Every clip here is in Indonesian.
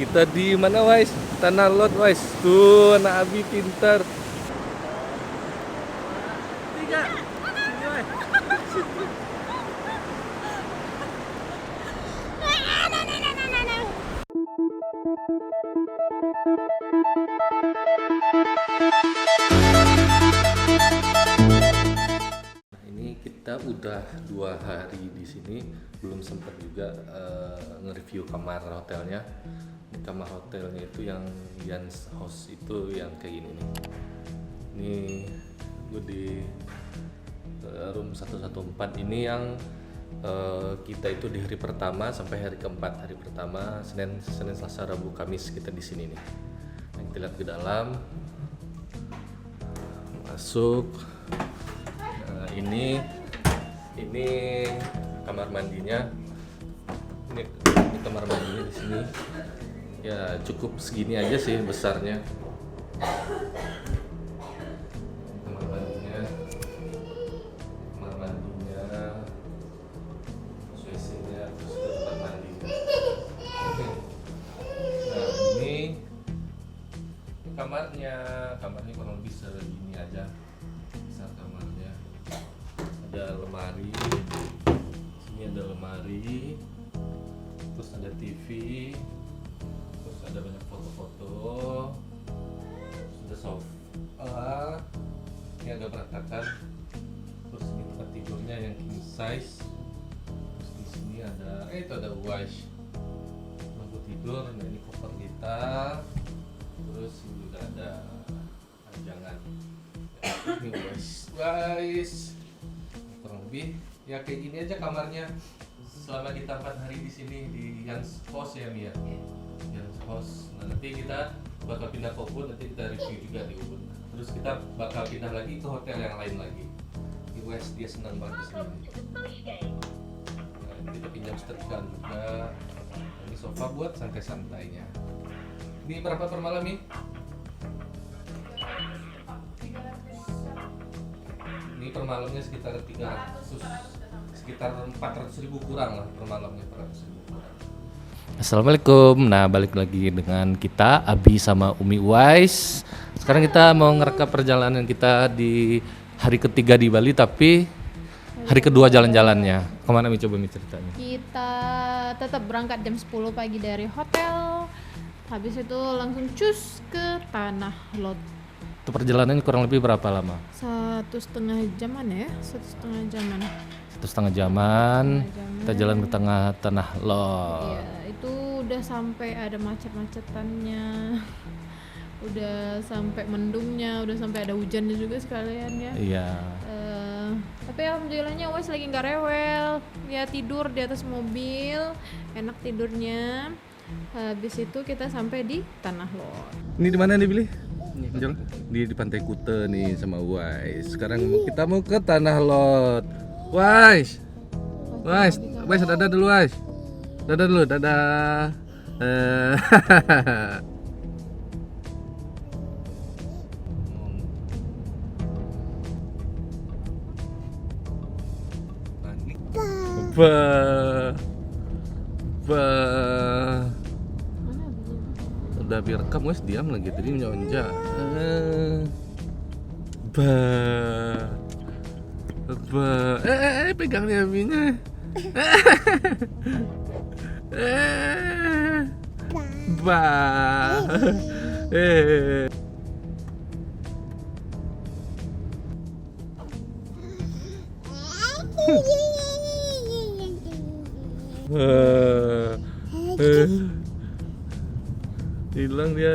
Kita di mana, Wais? Tanah Lot, Wais. Tuh, anak Abi pintar. Tiga. Sini, Wais. Ini kita udah 2 hari di sini, belum sempat juga nge-review kamar hotelnya. Kamar hotelnya itu yang Jans House itu yang kayak gini nih. Ini gue di room 114 ini yang kita itu di hari pertama sampai hari keempat. Hari pertama Senin, Selasa, Rabu, Kamis kita di sini nih. Nah, kita lihat ke dalam, masuk. Nah, ini kamar mandinya. Ini kamar mandinya di sini. Ya cukup segini aja sih besarnya. Kamar mandinya, WC-nya, terus tempat mandi. Nah ini kamarnya kurang lebih segini aja besar kamarnya. Ada lemari, sini ada lemari, terus ada TV, terus ada banyak foto-foto, terus ada sofa, ini agak berantakan, terus ini tempat tidurnya yang king size, terus di sini ada itu ada wash lampu tidur. Nah ini koper kita, terus ini juga ada jangan ini wash kurang lebih ya kayak gini aja kamarnya selama kita 4 hari di sini di Jans House ya Mia. Jans House. Nah, nanti kita bakal pindah ke Ubud, nanti kita review juga di Ubud. Terus kita bakal pindah lagi ke hotel yang lain lagi. Di West dia senang banget di sini. Nah, kita pinjam setrika juga. Ini sofa buat santai-santainya. Ini berapa per malam nih? Ini per malamnya sekitar 400.000 kurang lah per malamnya, 400.000 kurang. Assalamualaikum. Nah balik lagi dengan kita Abi sama Umi Wais. Sekarang kita mau ngerekap perjalanan kita di hari ketiga di Bali, tapi hari kedua jalan-jalannya. Kemana Mi, coba Mi ceritanya? Kita tetap berangkat jam 10 pagi dari hotel. Habis itu langsung cus ke Tanah Lot. Itu perjalanannya kurang lebih berapa lama? 1,5 jaman ya, 1,5 jaman. 1,5 jaman. Kita jalan ke tengah Tanah Lot. Iya, itu udah sampai ada macet-macetannya. Udah sampai mendungnya, udah sampai ada hujannya juga sekalian ya. Iya. Tapi alhamdulillahnya Wes lagi nggak rewel. Ya tidur di atas mobil, enak tidurnya. Habis itu kita sampai di Tanah Lot. Ini di mana nih Billy? Di Pantai Kuta nih sama Wais. Sekarang kita mau ke Tanah Lot. Wais, dadah dulu Wais. Dadah dulu, dadah. Udah biar rekam Wes, diam lagi tadi nyonja. Pegang nih abinya. Hilang dia.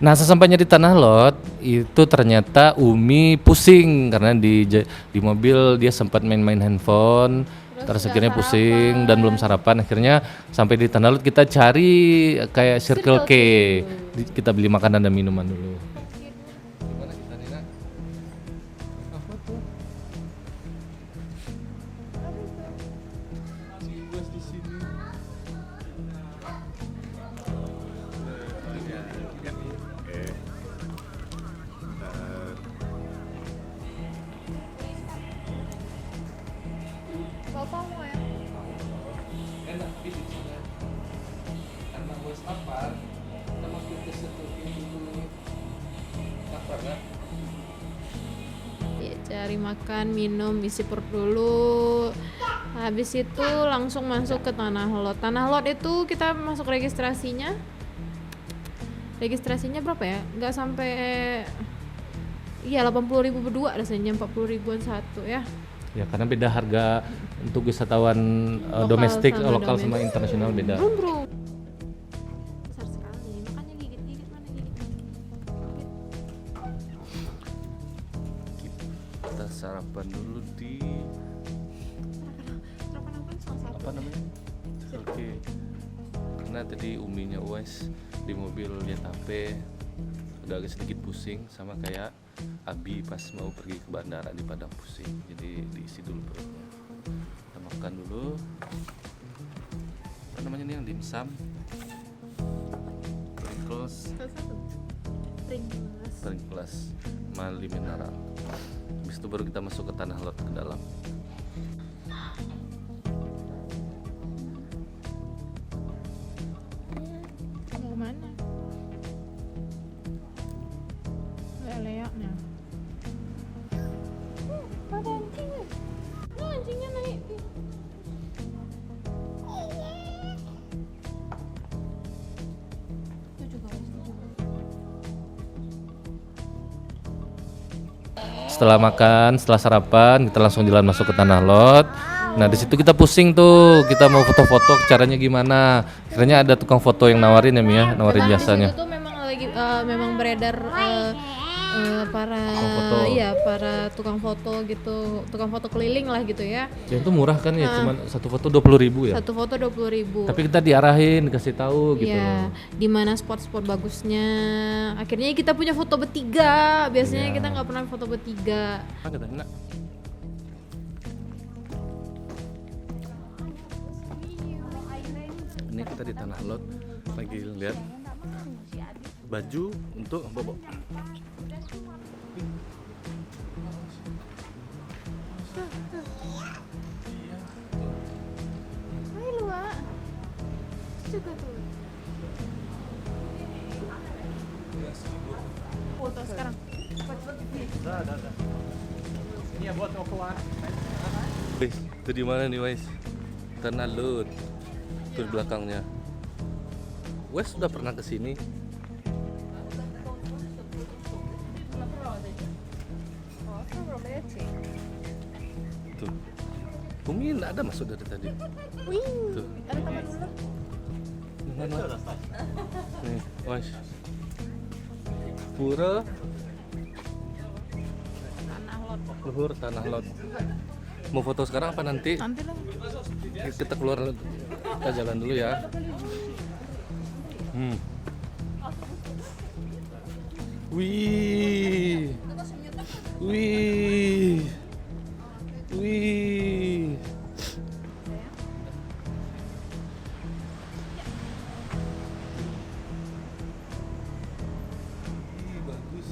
Nah, sesampainya di Tanah Lot itu ternyata Umi pusing karena di mobil dia sempat main-main handphone. Terus akhirnya pusing dan belum sarapan. Akhirnya sampai di Tanah Lot kita cari kayak Circle K. Kita beli makanan dan minuman dulu. Gimana kita nih, Nak? Apa tuh? Si Bos di sini. cari makan, minum, isi perut dulu. Habis itu langsung masuk ke Tanah Lot. Tanah Lot itu kita masuk registrasinya berapa ya? Nggak sampai, iya 80.000 berdua rasanya, 40.000-an satu ya. Ya karena beda harga untuk wisatawan Lokal domestik, sama lokal sama domestik. internasional beda. Brum. Besar sekali, makanya gigit-gigit mana gigit. Kita sarapan dulu di apa namanya? Oke. Karena tadi uminya Uwais di mobil lihat HP, udah agak sedikit pusing, sama kayak Abi pas mau pergi ke bandara di Padang pusing, jadi diisi dulu perutnya. Kita makan dulu. Apa namanya nih yang dimsum? Pringles, Pringles, Mali mineral. Habis itu baru kita masuk ke Tanah Lot ke dalam. Mau kemana? Leak-leaknya. Ada anjingnya. Nah, anjingnya naik. Itu juga. Setelah makan, setelah sarapan, kita langsung jalan masuk ke Tanah Lot. Nah di situ kita pusing tuh, kita mau foto-foto, caranya gimana? Akhirnya ada tukang foto yang nawarin ya Mia, nawarin jasanya. Itu tuh memang lagi memang beredar para foto. iya para tukang foto gitu, tukang foto keliling lah gitu ya. Ya itu murah kan ya, cuman satu foto 20.000 ya. Satu foto 20.000. Tapi kita diarahin, dikasih tahu gitu. Iya, di mana spot-spot bagusnya. Akhirnya kita punya foto bertiga. Biasanya Iya. kita nggak pernah foto bertiga. Ini kita di Tanah Lot lagi lihat baju untuk bobo. Hai lu, Wak. Juga tuh. Foto sekarang. Wih, itu di mana nih, Wais? Tanah Lot. Itu di belakangnya. Wes sudah pernah ke sini? Tuh. Bumi enggak ada masuk dari tadi. Tuh. Ada kamar dulu. Mana? Nih, Wais. Pura Tanah Lot. Luhur Tanah Lot. Mau foto sekarang apa nanti? Nanti lah. Kita keluar, kita jalan dulu ya. Wih, wih, wih. Ih, bagus.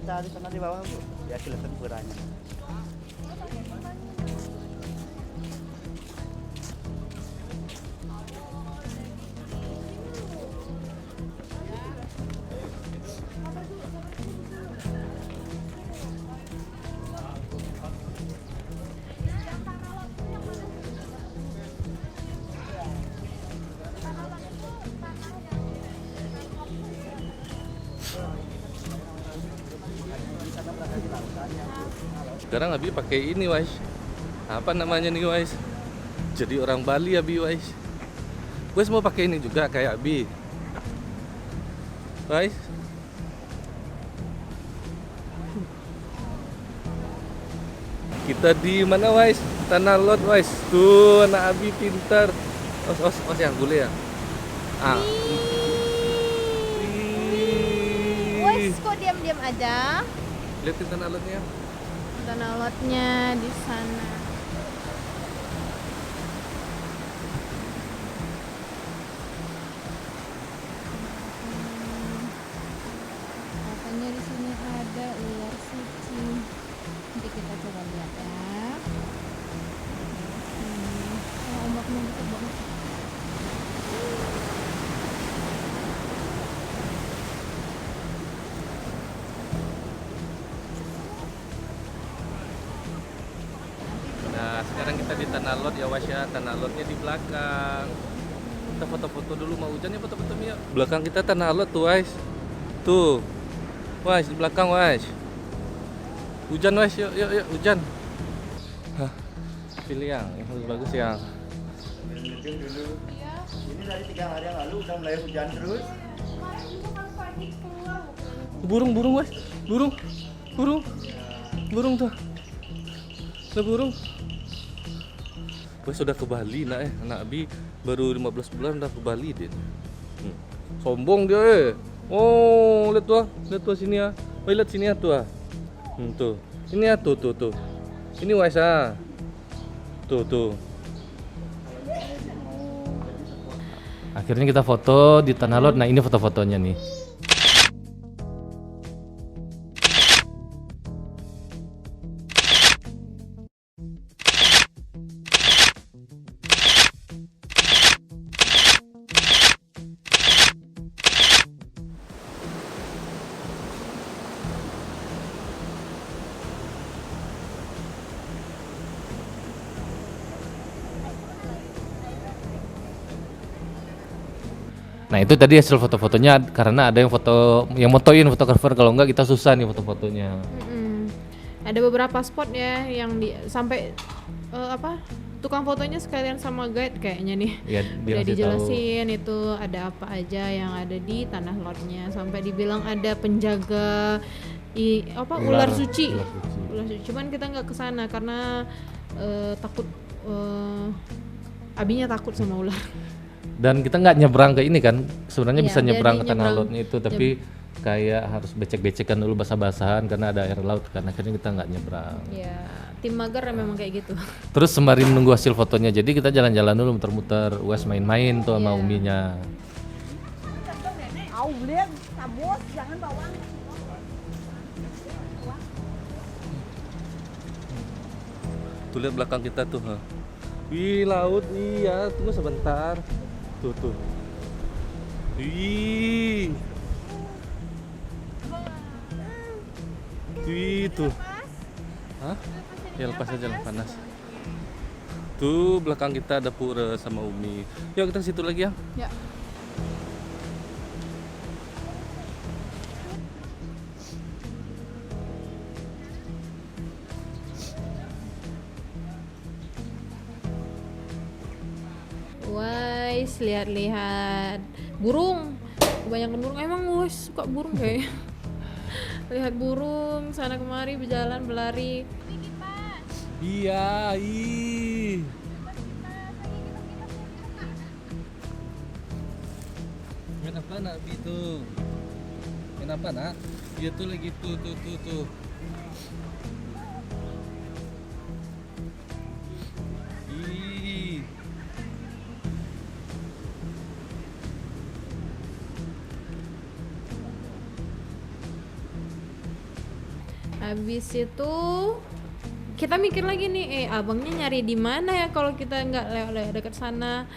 Kita di sana di bawah Bu, ya kelihatan puranya. Sekarang Abi pakai ini, Wais. Apa namanya nih, Wais? Jadi orang Bali Abi, Wais. Wais mau pakai ini juga kayak Abi. Wais. Kita di mana, Wais? Tanah Lot, Wais. Tuh, anak Abi pintar. Os yang boleh ya? Ah. Wes, kok diam-diam aja? Lihatin Tanah Lotnya. Tanah Lotnya di sana. Nah, sekarang kita di Tanah Lot ya, Was ya. Tanah Lotnya di belakang. Kita foto-foto dulu, mau hujan ya foto-foto ya. Belakang kita Tanah Lot tuh, Was. Tuh. Was, di belakang, Was. Hujan, Was. Yuk, yuk, yuk, hujan. Hah. Pilih yang lebih bagus yang. Meeting dulu. Ini dari 3 hari yang lalu udah mulai hujan terus. Burung, Was. Burung tuh. Ada burung. Wes sudah ke Bali nak anak Abi baru 15 bulan udah ke Bali dia. Sombong dia. Oh, lihat tuh sini ya. Oh, lihat sini ya tuh. Tuh. Ini ya tuh. Ini Wes ah. Tuh. Akhirnya kita foto di Tanah Lot. Nah, ini foto-fotonya nih. Nah itu tadi hasil foto-fotonya karena ada yang motoin fotografer, kalau enggak kita susah nih foto-fotonya. Ada beberapa spot ya yang sampai tukang fotonya sekalian sama guide kayaknya nih. Ya, udah dijelasin tahu itu ada apa aja yang ada di Tanah Lotnya, sampai dibilang ada penjaga ular suci. Cuman kita nggak kesana karena takut, Abinya takut sama ular. Dan kita nggak nyebrang ke ini kan, sebenarnya bisa nyebrang ke Tanah Lotnya itu, tapi kayak harus becek-becekan dulu basah-basahan karena ada air laut kan, akhirnya kita nggak nyebrang. Ya, tim mager memang kayak gitu. Terus sembari menunggu hasil fotonya, jadi kita jalan-jalan dulu muter-muter, Wes main-main tuh sama Uminya. Jangan bawang. Tuh lihat belakang kita tuh, wih laut, iya, tunggu sebentar. Tuh. Wih. Tuh. Hah? Ya lepas aja lah, panas. Tuh belakang kita ada Pura sama Umi. Yuk kita ke situ lagi ya. Ya. Wais, lihat-lihat burung, kebanyakan burung. Emang Wais suka burung kayak. Lihat burung sana kemari berjalan berlari. Iya, Main apa nak itu? Main apa nak? Iya tuh lagi tuh. Habis itu kita mikir lagi nih, abangnya nyari di mana ya kalau kita nggak lewat dekat sana.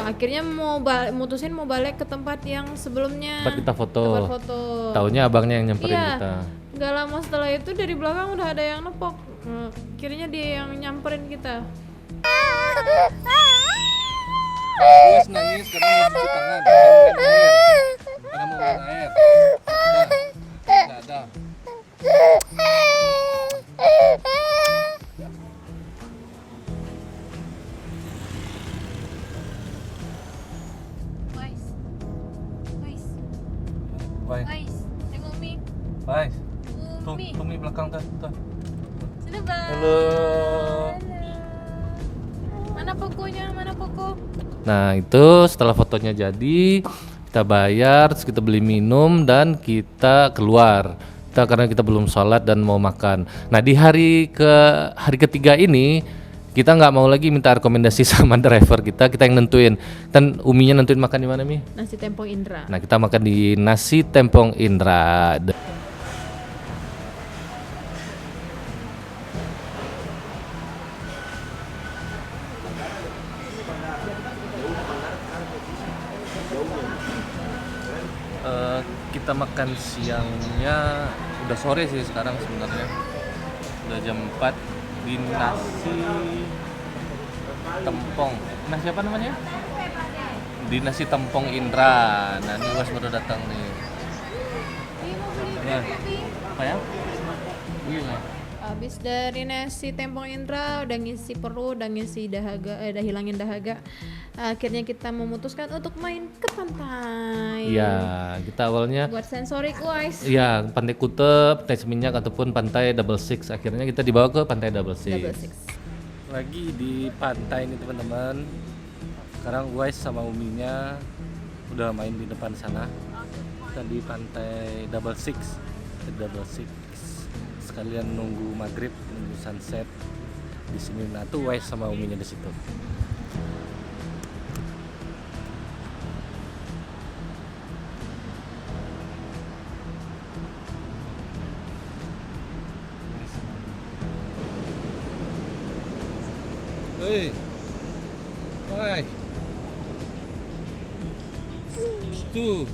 Akhirnya mutusin mau balik ke tempat yang sebelumnya. Tempat kita foto. Taunya abangnya yang nyamperin kita. Nggak lama setelah itu dari belakang udah ada yang nepok. Akhirnya dia yang nyamperin kita. Terus nangis karena mau cuci tangan. Karena mau main air. Nggak ada. Wais, tengok Umi. Wais. Tuh, Umi belakang tuh. Sini Bang. Halo. Mana poko? Nah itu setelah fotonya jadi, kita bayar, terus kita beli minum dan kita keluar. Karena kita belum sholat dan mau makan. Nah di hari ketiga ini kita nggak mau lagi minta rekomendasi sama driver kita yang nentuin. Kan Uminya nentuin makan di mana Mi? Nasi Tempong Indra. Nah kita makan di Nasi Tempong Indra. Kita makan siangnya udah sore sih sekarang sebenarnya, udah jam 4 di nasi tempong. Nasi apa namanya? Di nasi tempong Indra. Nah, ini Uas baru datang nih. Nah, apa ya? Iya. Habis dari nasi tempong Indra udah ngisi perut, udah ngisi dahaga, udah hilangin dahaga. Akhirnya kita memutuskan untuk main ke pantai. Iya, kita awalnya Buat sensorik wise. iya, Pantai Kute, Pantai Seminyak ataupun Pantai Double Six. Akhirnya kita dibawa ke Pantai Double Six. Double six. Lagi di pantai nih teman-teman. Sekarang Wise sama Uminya udah main di depan sana. Kita di Pantai Double Six. Double Six. Sekalian nunggu maghrib, nunggu sunset di sini. Nah tuh Wise sama Uminya di situ. Hei, hai, tuh.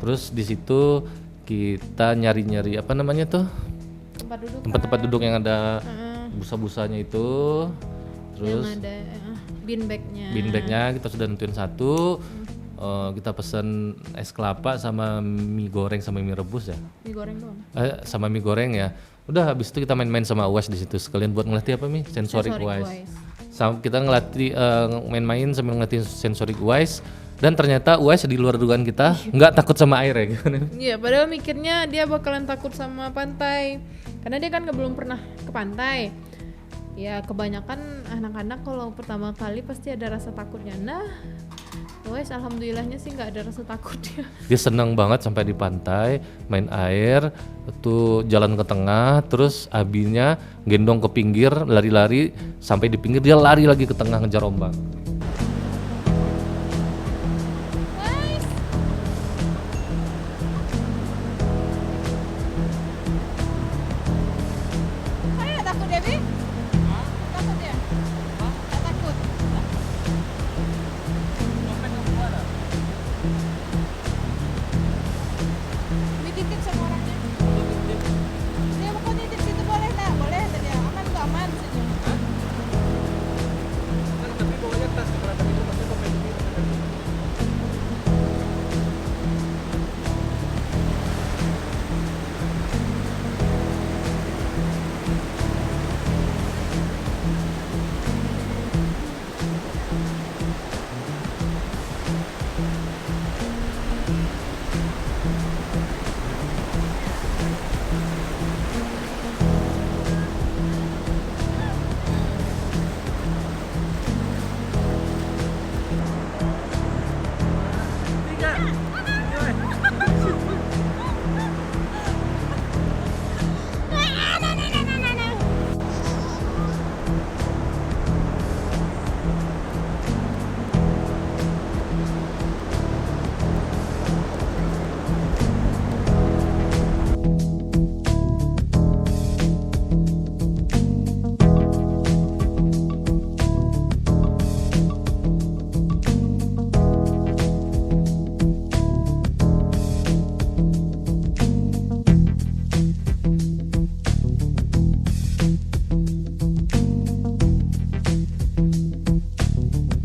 Terus di situ kita nyari-nyari apa namanya tuh? Tempat duduk. Tempat-tempat duduk yang ada busa-busanya itu. Terus Yang ada beanbagnya. beanbagnya kita sudah nentuin satu. Kita pesen es kelapa sama mie goreng sama mie rebus ya. Mie goreng doang. Sama mie goreng ya. Udah habis itu kita main-main sama Uas di situ sekalian buat ngelatih apa Mi? Sensoric wise. Kita ngelatih main-main sambil ngelatih sensoric wise. Dan ternyata Uas di luar dugaan kita nggak takut sama air ya. Iya, padahal mikirnya dia bakalan takut sama pantai. Karena dia kan belum pernah ke pantai. Ya kebanyakan anak-anak kalau pertama kali pasti ada rasa takutnya. Nah, Uas alhamdulillahnya sih nggak ada rasa takutnya. Dia senang banget sampai di pantai, main air, tuh jalan ke tengah, terus abinya gendong ke pinggir, lari-lari sampai di pinggir dia lari lagi ke tengah ngejar ombak. Saya takut ya, Bi? Takut ya? Nggak takut. Dititip sama orangnya. Dia mau nitip situ boleh nggak? Boleh, tadi aman nggak aman sini. Tapi bawanya tas keberatan itu pasti kompetitif.